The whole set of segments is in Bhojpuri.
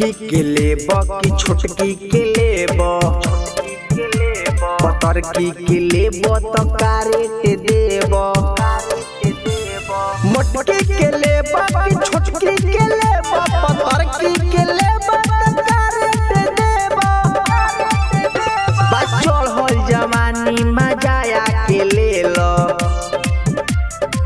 बड़की के लेब कि छोटकी के लेब, पतरकी के लेब तो का रेट देब, मोटकी के लेब कि छोटकी के लेब, पतरकी के लेब तो का रेट देब। बचल हो जवानी मजाया के ले लो,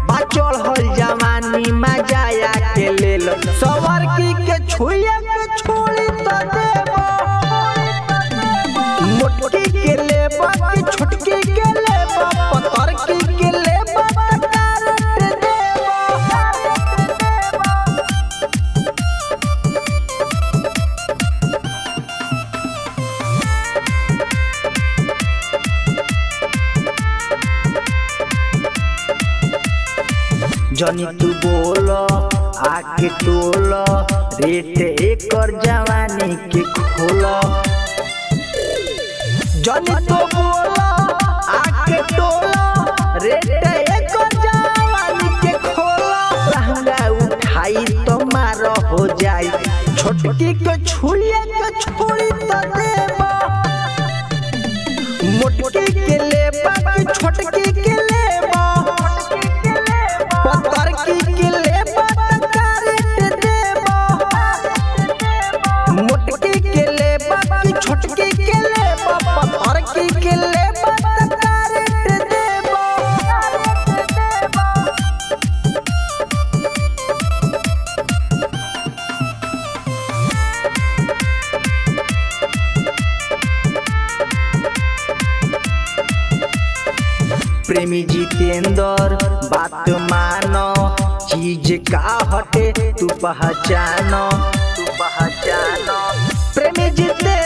बचल हो जवानी मजाया के ले लो। सवरकी के छुइया के छोड़ी तो देब, मोटकी के लेब कि छोटकी के लेब, पतरकी के लेब तो का रेट देब। जनी तू बोल आके टोल, रेट एकर जवानी के खोल। जनी तू बोल आके टोल, रेट एकर जवानी के खोल। लहंगा उठाई तो मार हो जाई, छोटकी के छुइया के छोड़ी तो देब, मोटकी के लेब कि छोटकी के लेब, पतरकी के लेब तो का रेट देब, मोटकी के लेब कि छोटकी के लेब, पतरकी के लेब तो का रेट देब। प्रेमी जितेंद्र बात मानो, चीज का हटे तू पहचानो, तू पहचानो। प्रेमी जितेंद्र